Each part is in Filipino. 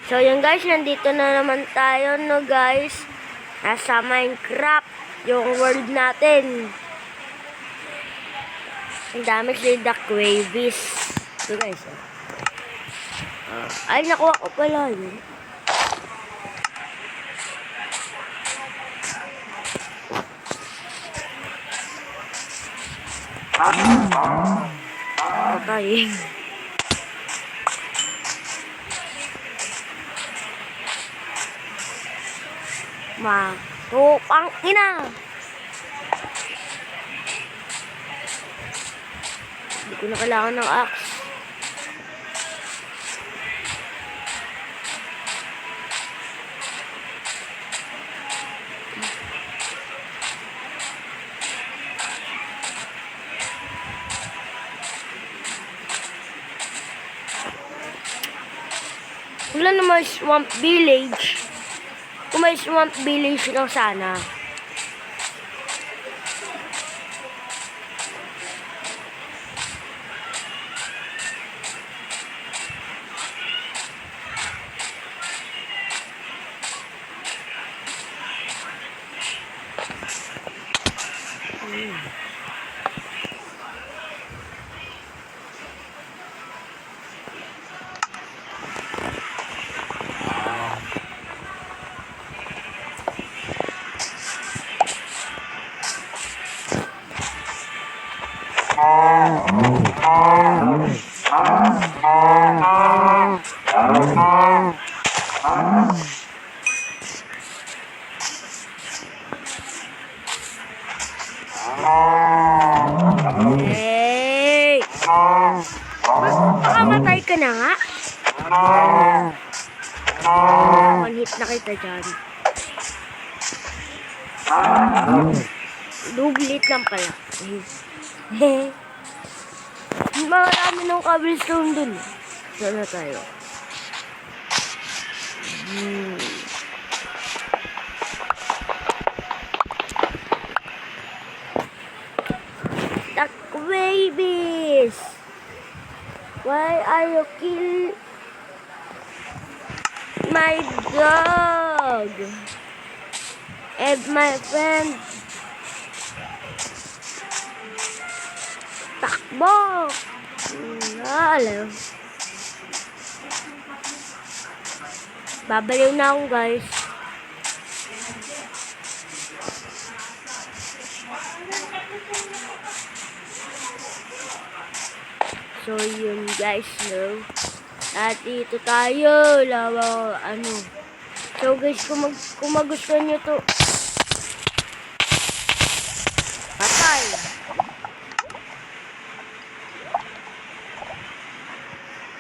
So yun guys, nandito na naman tayo no guys. Nasa Minecraft, yung world natin. Ang dami si Duck Waves. Ito guys. Ay, nakuha ko pala yun. Okay. Matupang ina. Hindi ko na kailangan ng axe. Wala naman swamp village. Kung may swamp village lang sana. Hey! Makamatay ka na nga. One hit na kita dyan. Double hit lang pala. Marami ng cobblestone dun. Saan na tayo? Duck babies! Why are you kill my dog? And my friend. Takbo! Alam. Babaliw na ako guys. So yun guys, no? At dito tayo, lawa, ano. So guys, kung magustuhan nyo to, patay.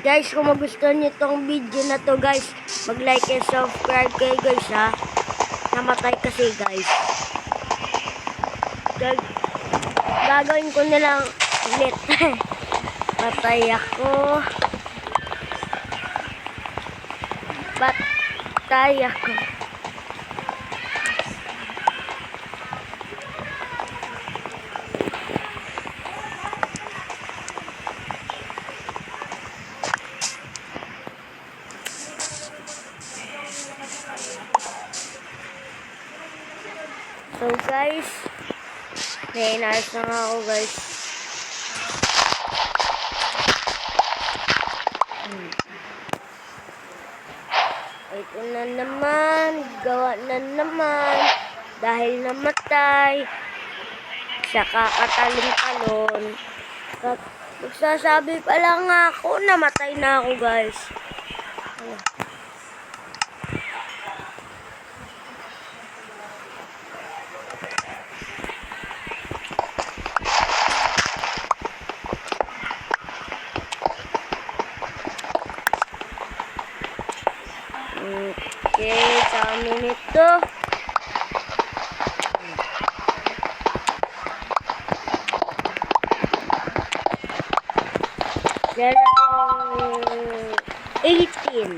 Guys, kung magustuhan nyo tong video na to guys, mag-like and subscribe kayo guys ha. Namatay kasi guys. Gagawin ko na lang ulit. Patay ako. Patay ako. So guys, nainayos na nga ako guys. Ito na naman, gawa na naman, dahil namatay, sa kakatalon-talon. Magsasabi pa lang ako, namatay na ako guys. Okay, sa amin ito. Yan ang 18.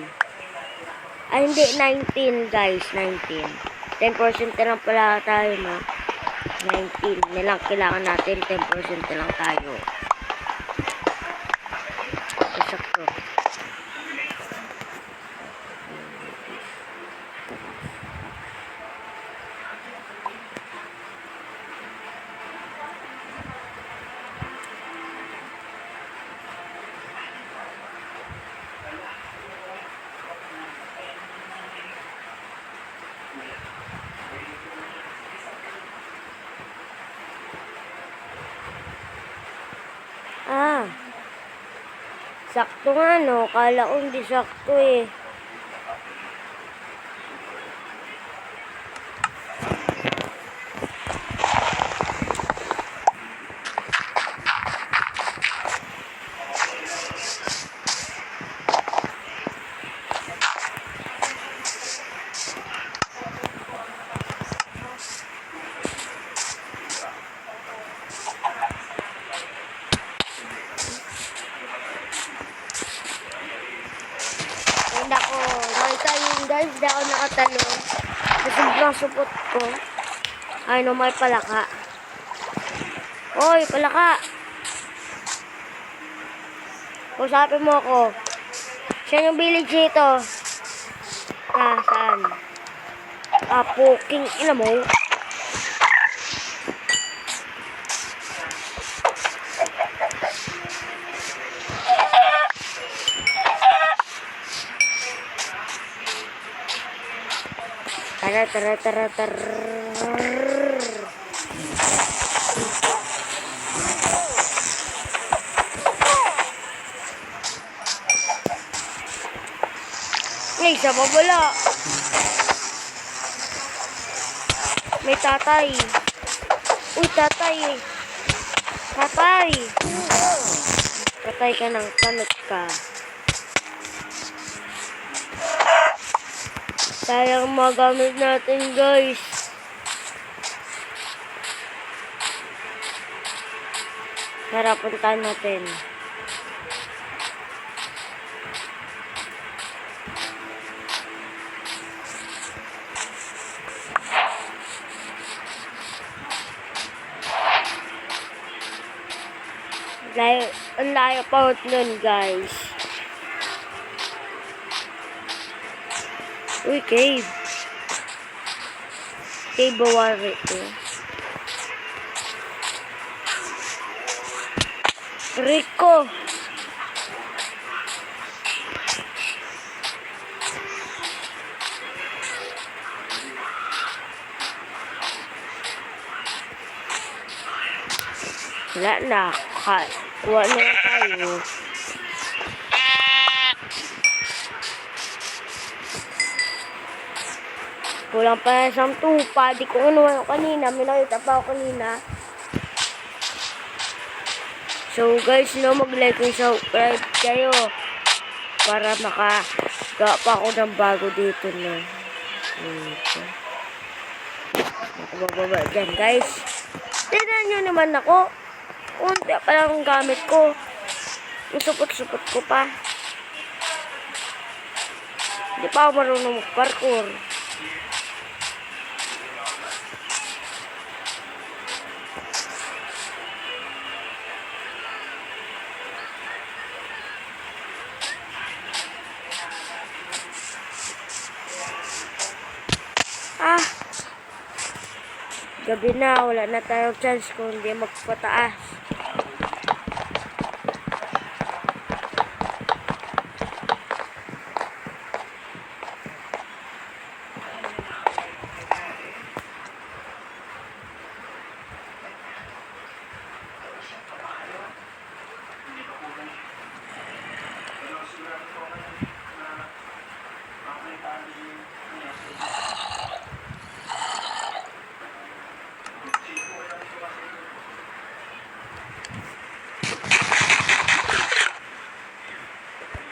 Ay, hindi, 19 guys, 19. 10% na lang pala tayo, no? 19 na lang kailangan natin, 10% na lang tayo. Sakto. Sakto nga, no? Kala ko hindi sakto eh. Hindi ako, nakita yun guys, hindi ako nakatalon. Kasi sobrang supot ko. Ay no, may palaka. Oy, palaka! Usapin mo ako. Saan yung village nito? Ah, saan? Ah, puking ina mo. Tara. May isa pa wala. May tatay. Uy, tatay. Tatay. Patay ka ng kanot ka. Sayang magamit natin, guys. Tara, puntahan natin. Ang layo pa nun, guys. Uy, cave. Cave bawal ito. Rico. Wala na. Kuha na tayo. Kulang pa na isang tupa. Di ko ano kanina. May nakita pa ako kanina. So guys, no, mag-like and subscribe kayo. Para makagawa pa ako ng bago dito na. Dito. Nakabababa dyan, guys. Tignan nyo naman ako. Unti pa lang ang gamit ko. Yung supot-supot ko pa. Hindi pa ako marunong mag-parkour. Ah! Gabi na, wala na tayong chance kung hindi magpataas.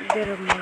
Derma.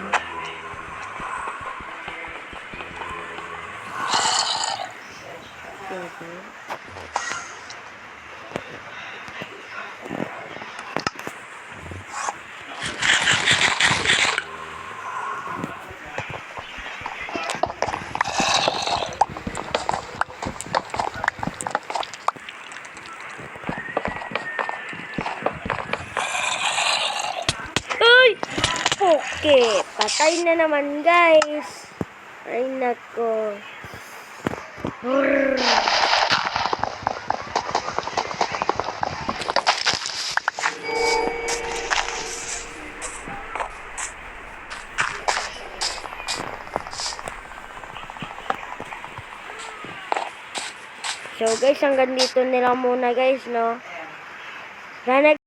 Okay, patay na naman guys. Ay nako. So guys, hanggang dito nila muna guys, no. Sana